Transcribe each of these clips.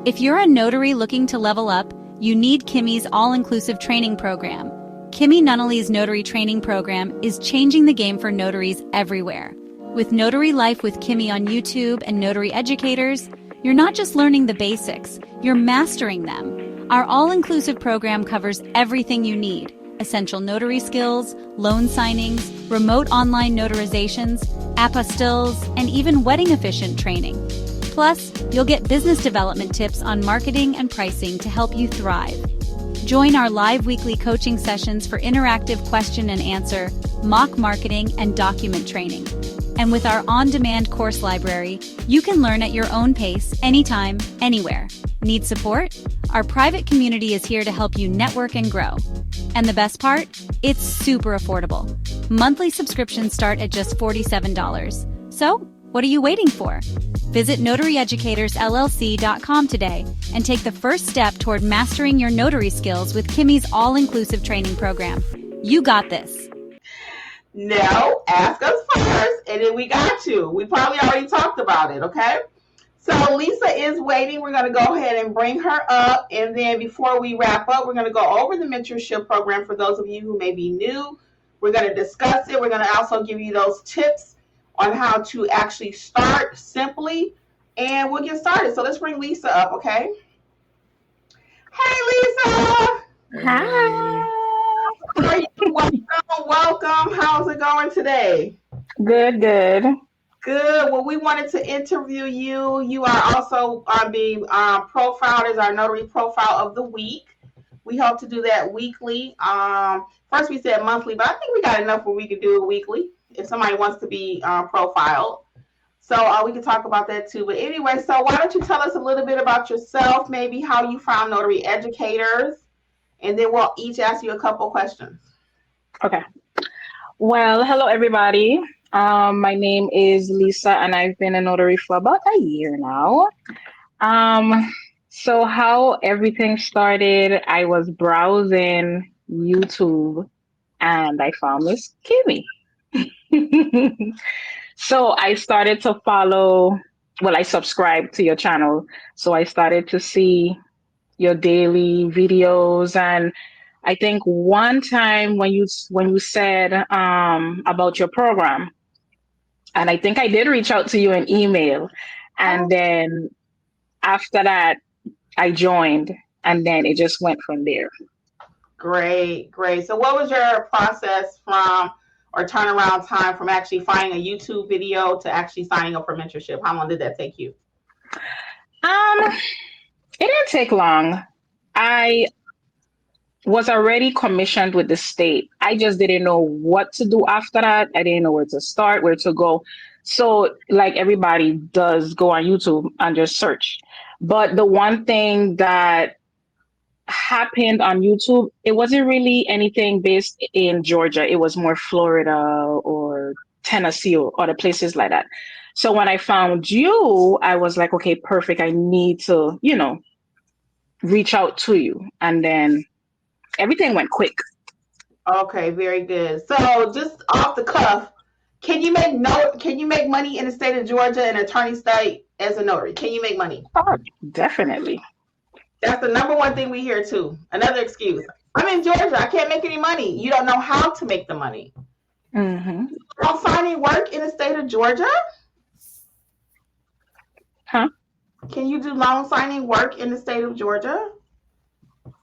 If you're a notary looking to level up, you need Kimmi's all-inclusive training program. Kimmi Nunnally's notary training program is changing the game for notaries everywhere. With Notary Life with Kimmi on YouTube and Notary Educators, you're not just learning the basics, you're mastering them. Our all-inclusive program covers everything you need: essential notary skills, loan signings, remote online notarizations, apostilles, and even wedding-efficient training. Plus, you'll get business development tips on marketing and pricing to help you thrive. Join our live weekly coaching sessions for interactive question and answer, mock marketing, and document training. And with our on-demand course library, you can learn at your own pace, anytime, anywhere. Need support? Our private community is here to help you network and grow. And the best part? It's super affordable. Monthly subscriptions start at just $47. So, what are you waiting for? Visit notaryeducatorsllc.com today and take the first step toward mastering your notary skills with Kimmi's all-inclusive training program. You got this. No, ask us first, and then we got you. We probably already talked about it, okay? So Lisa is waiting. We're going to go ahead and bring her up, and then before we wrap up, we're going to go over the mentorship program for those of you who may be new. We're going to discuss it. We're going to also give you those tips on how to actually start simply, and we'll get started. So let's bring Lisa up, okay? Hey, Lisa. Hi. How are you? Welcome. How's it going today? Good. Good. Well, we wanted to interview you. You are also being profiled as our notary profile of the week. We hope to do that weekly. First we said monthly, but I think we got enough where we could do it weekly if somebody wants to be profiled. So we can talk about that too. But anyway, so why don't you tell us a little bit about yourself, maybe how you found Notary Educators, and then we'll each ask you a couple questions. Okay. Well, hello, everybody. My name is Lisa, and I've been a notary for about a year now. So how everything started, I was browsing YouTube, and I found Miss Kimmi. So I started to follow, I subscribed to your channel. So I started to see your daily videos, and I think one time when you said about your program, and I think I did reach out to you in email, and then after that I joined, and then it just went from there. Great. So what was your process from, or turnaround time from actually finding a YouTube video to actually signing up for mentorship? How long did that take you? It didn't take long. I was already commissioned with the state. I just didn't know what to do after that. I didn't know where to start, where to go. So like everybody does, go on YouTube and just search. But the one thing that happened on YouTube, it wasn't really anything based in Georgia. It was more Florida or Tennessee or other places like that. So when I found you, I was like, okay, perfect. I need to, reach out to you. And then everything went quick. Okay, very good. So just off the cuff, can you make money in the state of Georgia, an attorney state, as a notary? Can you make money? Oh, definitely. That's the number one thing we hear too. Another excuse. I'm in Georgia. I can't make any money. You don't know how to make the money. Mm-hmm. Loan signing work in the state of Georgia? Huh? Can you do loan signing work in the state of Georgia?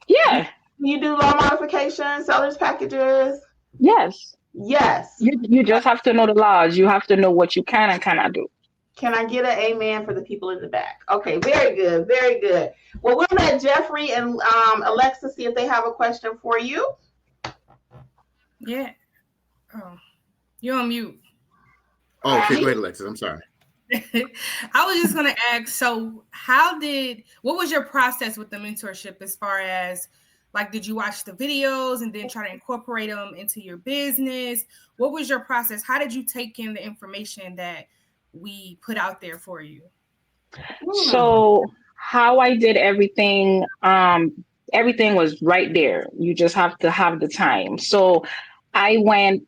Yeah. Can you do loan modifications, seller's packages? Yes. Yes. You just have to know the laws. You have to know what you can and cannot do. Can I get an amen for the people in the back? Okay, very good, very good. Well, we'll let Jeffrey and Alexa see if they have a question for you. Yeah. Oh, you're on mute. Oh, okay, go ahead, Alexis. I'm sorry. I was just going to ask, so what was your process with the mentorship as far as, like, did you watch the videos and then try to incorporate them into your business? What was your process? How did you take in the information that we put out there for you? So how I did everything, everything was right there. You just have to have the time. So I went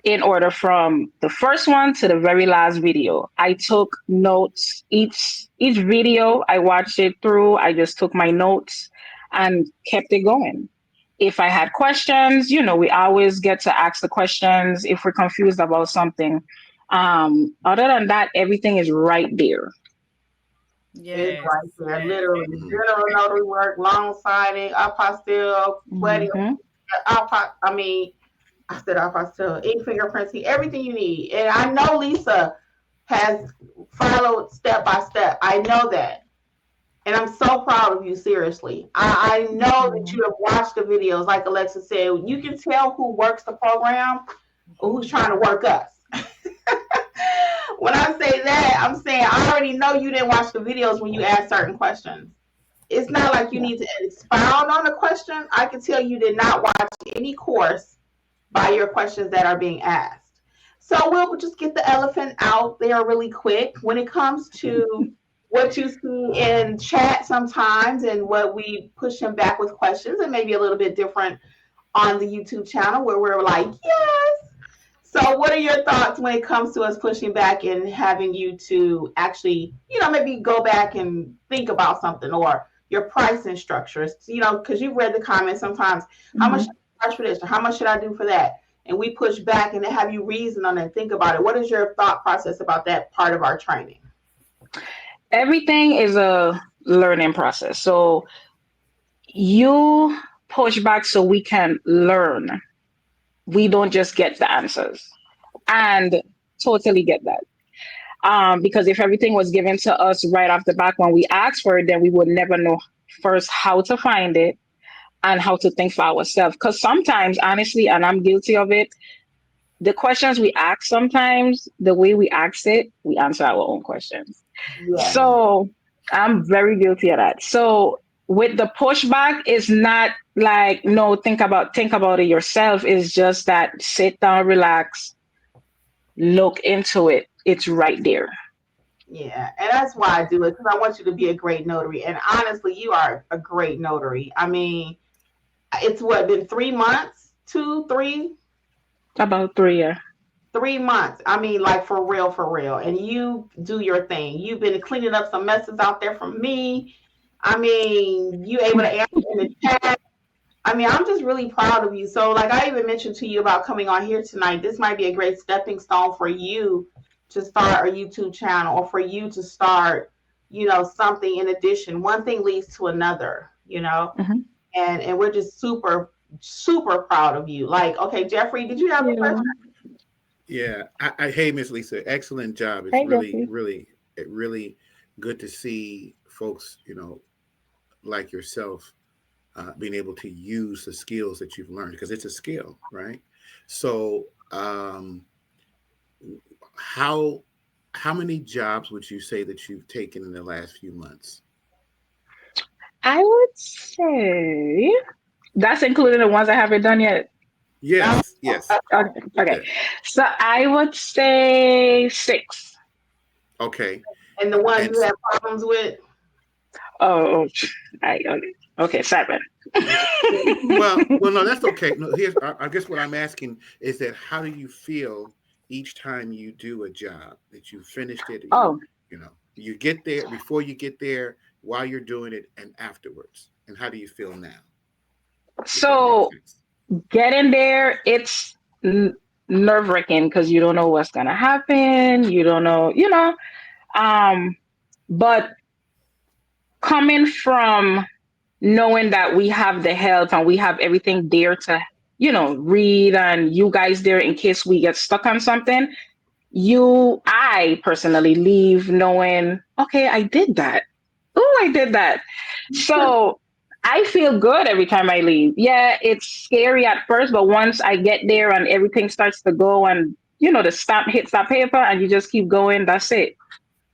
in order from the first one to the very last video. I took notes. Each video I watched it through. I just took my notes and kept it going. If I had questions, we always get to ask the questions if we're confused about something. Other than that, everything is right there. It's Yes. right there, literally. Mhm. General notary work, loan signing, apostille, wedding, Mhm. I mean, I said apostille, e-fingerprinting, everything you need. And I know Lisa has followed step by step. I know that. And I'm so proud of you, seriously. I know that you have watched the videos, like Alexa said. You can tell who works the program or who's trying to work us. When I say that, I'm saying I already know you didn't watch the videos when you asked certain questions. It's not like you Yeah. need to expound on the question. I can tell you did not watch any course by your questions that are being asked. So we'll just get the elephant out there really quick. When it comes to what you see in chat sometimes and what we push him back with questions, and maybe a little bit different on the YouTube channel where we're like, yes. So what are your thoughts when it comes to us pushing back and having you to actually, maybe go back and think about something, or your pricing structures, because you've read the comments sometimes, how much should I charge for this or how much should I do for that? And we push back and have you reason on it and think about it. What is your thought process about that part of our training? Everything is a learning process. So you push back so we can learn. We don't just get the answers. And totally get that. Because if everything was given to us right off the bat when we asked for it, then we would never know first how to find it and how to think for ourselves. Because sometimes, honestly, and I'm guilty of it, the questions we ask sometimes, the way we ask it, we answer our own questions. Yes. So I'm very guilty of that. So with the pushback, it's not like, no, think about it yourself. It's just that sit down, relax, look into it. It's right there. Yeah, and that's why I do it, because I want you to be a great notary. And honestly, you are a great notary. I mean, it's what, been 3 months, 2, 3, About 3 years. 3 months. I mean, like for real, for real. And you do your thing. You've been cleaning up some messes out there from me. I mean, you able to answer in the chat. I mean, I'm just really proud of you. So, like I even mentioned to you about coming on here tonight, this might be a great stepping stone for you to start a YouTube channel, or for you to start, something in addition. One thing leads to another. Mhm. And we're just super, super proud of you. Like, okay, Jeffrey, did you have a question? Yeah. Hey, Miss Lisa, excellent job. It's Hey, really, Jeffrey. really, really good to see folks, like yourself, being able to use the skills that you've learned, because it's a skill, right? So, how how many jobs would you say that you've taken in the last few months? I would say that's including the ones I haven't done yet. Yes, yes. Okay. Okay. Okay. So I would say 6. Okay. And the ones And you have problems with? Oh, okay, 7. well, no, that's okay. No, I guess what I'm asking is that how do you feel each time you do a job that you finished it, Oh, you get there, before you get there, while you're doing it, and afterwards, and how do you feel now? If that makes so sense. getting there, it's nerve-wracking because you don't know what's gonna happen. You don't know. Um, but coming from knowing that we have the help and we have everything there to, read, and you guys there in case we get stuck on something, I personally leave knowing, okay, I did that. Oh, I did that. So I feel good every time I leave. Yeah, it's scary at first, but once I get there and everything starts to go, and the stamp hits that paper and you just keep going, that's it.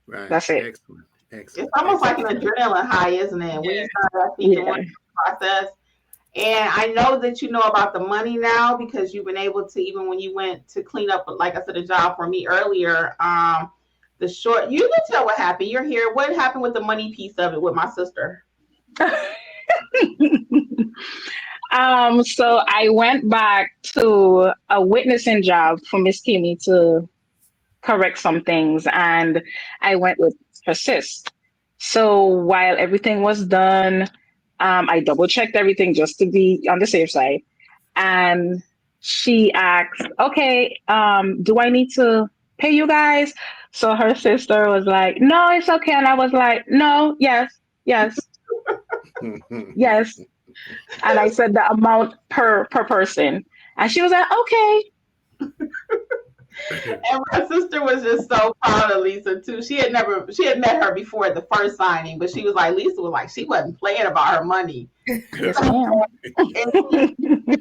Right. That's it. Excellent. It's Excellent. almost like an Excellent. adrenaline high, isn't it? When you Yeah. start actually doing Yeah. the process. And I know that you know about the money now, because you've been able to, even when you went to clean up, like I said, a job for me earlier. You can tell what happened. You're here. What happened with the money piece of it with my sister? So I went back to a witnessing job for Miss Kimmi to correct some things, and I went with her sis. So while everything was done, I double checked everything just to be on the safe side. And she asked, "Okay, do I need to pay you guys?" So her sister was like, "No, it's okay," and I was like, "No, yes, yes, yes." And I said the amount per person, and she was like, "Okay." And my sister was just so proud of Lisa too. She had met her before the first signing, but she was like, Lisa was like, she wasn't playing about her money. Yes, ma'am. And she's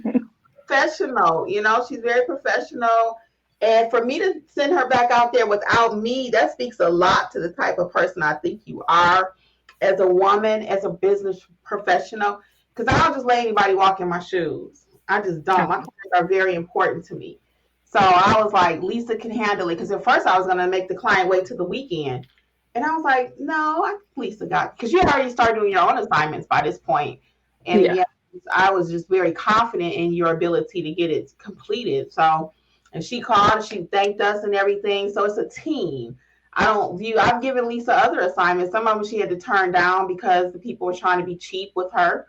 professional, she's very professional. And for me to send her back out there without me, that speaks a lot to the type of person I think you are as a woman, as a business professional. Because I don't just let anybody walk in my shoes. I just don't. My clients are very important to me. So I was like, Lisa can handle it. Because at first I was going to make the client wait till the weekend. And I was like, no, I think Lisa got, because you had already started doing your own assignments by this point. And Yeah. yeah, I was just very confident in your ability to get it completed. So, and she called, she thanked us and everything. So it's a team. I've given Lisa other assignments. Some of them she had to turn down because the people were trying to be cheap with her.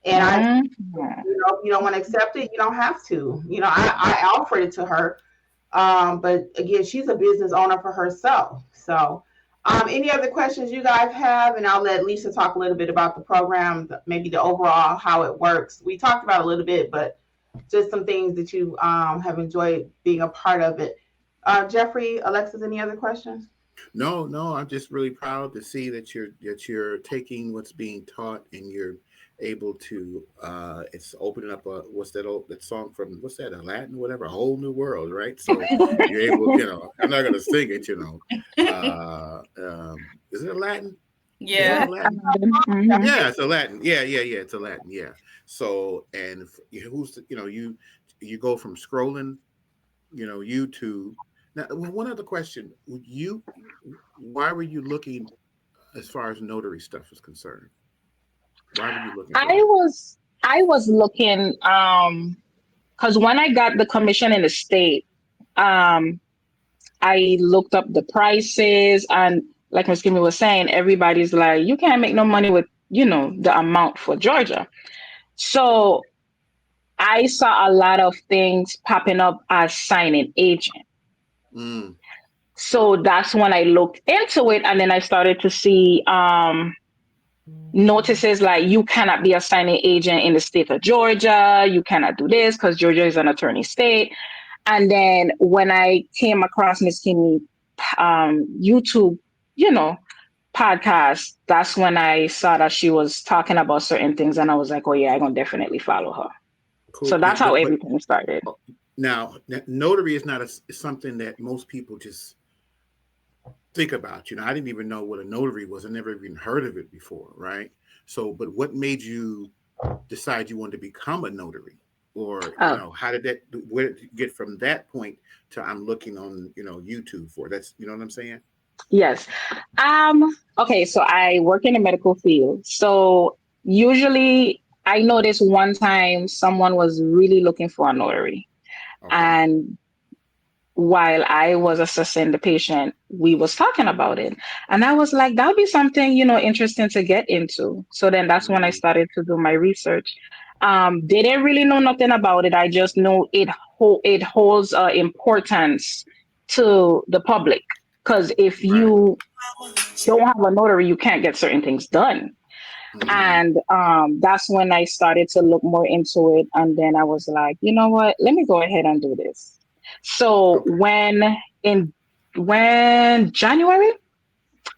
And Mhm. if you don't want to accept it, you don't have to. I offered it to her. But again, she's a business owner for herself. So, any other questions you guys have? And I'll let Lisa talk a little bit about the program, maybe the overall, how it works. We talked about it a little bit, but just some things that you have enjoyed being a part of it. Jeffrey, Alexis, any other questions? No, no, I'm just really proud to see that you're taking what's being taught and you're able to it's opening up a what's that song from what's that, a Latin whatever, a whole new world, right? So you're able, I'm not gonna sing it, is it a Latin? Is that Yeah. a Latin? Mhm. Yeah, it's a Latin. Yeah, yeah, yeah, it's a Latin. Yeah. So and who's you go from scrolling YouTube. Now, one other question: why were you looking as far as notary stuff is concerned? Why were you looking I for that? was I was looking because when I got the commission in the state, um I looked up the prices, and like Ms. Kimmy was saying, everybody's like, you can't make no money with, the amount for Georgia. So I saw a lot of things popping up as signing agent. Mm, So that's when I looked into it, and then I started to see notices like you cannot be a signing agent in the state of Georgia. You cannot do this because Georgia is an attorney state. And then when I came across Miss Kimmy YouTube, you know, podcast, that's when I saw that she was talking about certain things, and I was like, oh yeah, I'm gonna definitely follow her. So cool. that's how But everything started. now notary is not something that most people just think about. I didn't even know what a notary was. I never even heard of it before, right? So, but what made you decide you wanted to become a notary? Or, Oh, how did that, where did you get from that point to I'm looking on, YouTube for that's, you know what I'm saying? yes. Okay, so I work in the medical field. So usually I noticed one time someone was really looking for a notary. Okay. And while I was assessing the patient, we was talking about it. And I was like, that would be something, interesting to get into. So then that's when I Mm, started to do my research. Didn't really know nothing about it. I just know it holds importance to the public. Because if right. you don't have a notary, you can't get certain things done. Mm-hmm. And that's when I started to look more into it. And then I was like, you know what? Let me go ahead and do this. So Okay. in when January,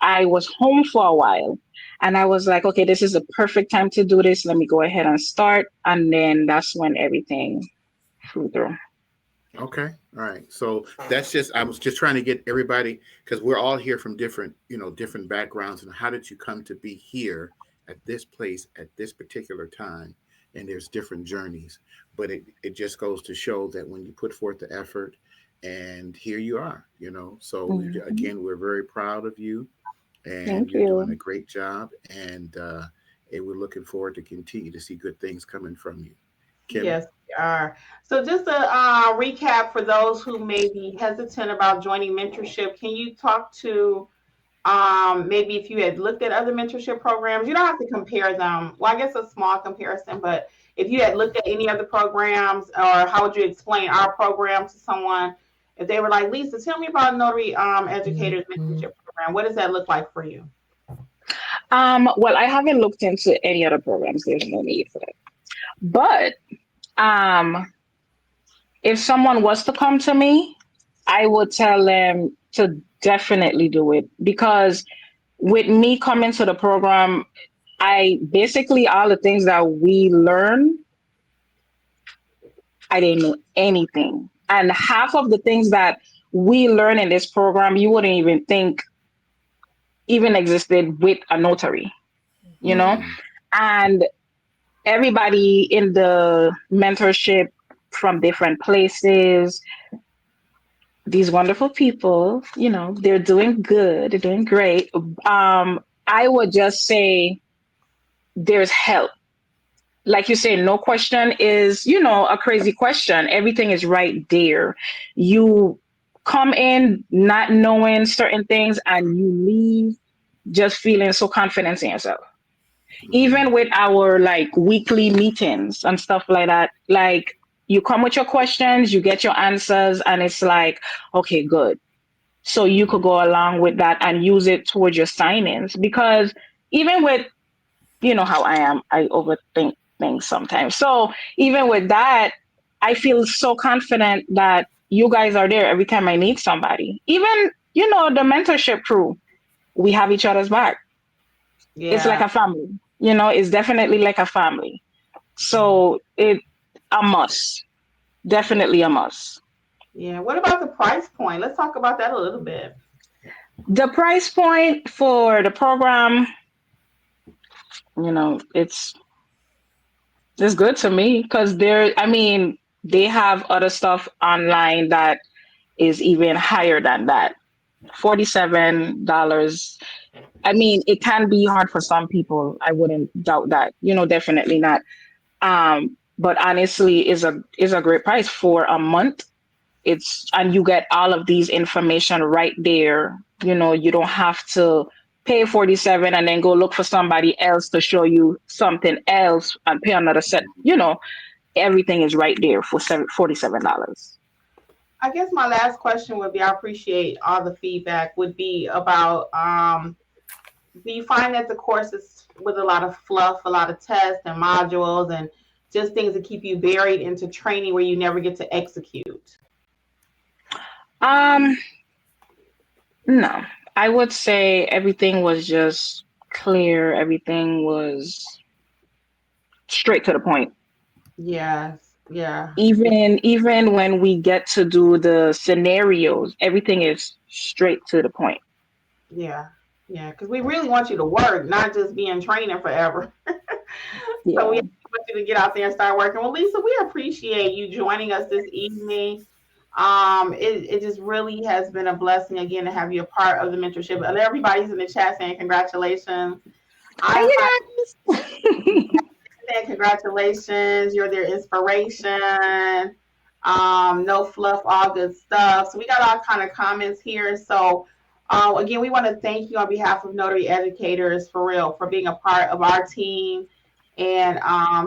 I was home for a while, and I was like, okay, this is a perfect time to do this. Let me go ahead and start. And then that's when everything flew through. Okay. All right. So that's I was just trying to get everybody, because we're all here from different, different backgrounds. And how did you come to be here at this place at this particular time? And there's different journeys, but it just goes to show that when you put forth the effort, and here you are, so Mhm. again, we're very proud of you, and Thank you're doing you. a great job. And we're looking forward to continue to see good things coming from you. Kimmi? Yes, we are. So just to recap for those who may be hesitant about joining mentorship, can you talk to maybe if you had looked at other mentorship programs? You don't have to compare them. Well, I guess a small comparison, but if you had looked at any other programs, or how would you explain our program to someone if they were like, Lisa, tell me about Notary Educators Mentorship Program. What does that look like for you? Well, I haven't looked into any other programs. There's no need for that. But if someone was to come to me, I would tell them to definitely do it, because with me coming to the program, I basically all the things that we learn, I didn't know anything. And half of the things that we learn in this program, you wouldn't even think even existed with a notary, you know? Mm. And everybody in the mentorship from different places, these wonderful people, they're doing good, they're doing great. I would just say there's help. Like you say, no question is, a crazy question. Everything is right there. You come in not knowing certain things and you leave just feeling so confident in yourself. Even with our like weekly meetings and stuff like that, like you come with your questions, you get your answers, and it's like, okay, good. So you could go along with that and use it towards your signings. Because even with, how I am, I overthink things sometimes. So even with that, I feel so confident that you guys are there every time I need somebody. Even, the mentorship crew, we have each other's back. It's like Yeah. a family, it's definitely like a family. So it a must, definitely a must. Yeah. What about the price point? Let's talk about that a little bit. The price point for the program, it's good to me, because they have other stuff online that is even higher than that. $47. It can be hard for some people. I wouldn't doubt that. Definitely not. But honestly, is a great price for a month. And you get all of these information right there. You don't have to pay 47 and then go look for somebody else to show you something else and pay another set. Everything is right there for $47. I guess my last question would be, I appreciate all the feedback, would be about do you find that the course is with a lot of fluff, a lot of tests and modules and just things that keep you buried into training where you never get to execute? Um, no, I would say everything was just clear. Everything was straight to the point. Yes. Yeah. Even when we get to do the scenarios, everything is straight to the point. Yeah. Yeah. Because we really want you to work, not just be in training forever. So we Yeah. want you to get out there and start working. Well, Lisa, we appreciate you joining us this evening. It just really has been a blessing again to have you a part of the mentorship. And everybody's in the chat saying congratulations. Thank I you guys. saying congratulations. You're their inspiration. No fluff, all good stuff. So we got all kind of comments here. So again, we want to thank you on behalf of Notary Educators for real for being a part of our team and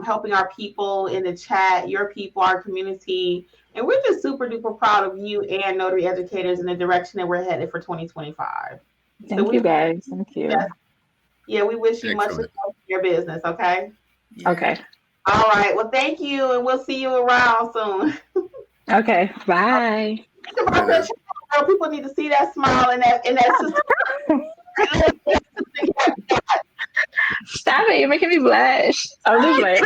helping our people in the chat, your people, our community. And we're just super duper proud of you and Notary Educators in the direction that we're headed for 2025. So Thank we you guys. Thank you. yeah, we wish you much Excellent. success in your business, okay? Yeah. Okay. All right. Well, thank you, and we'll see you around soon. Okay. Bye. Think Bye about that. now. People need to see that smile and that sister. Stop it. You're making me blush. I'm just like,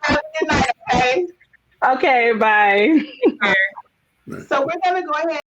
Mm. Good night, okay? okay, bye. So we're gonna go ahead.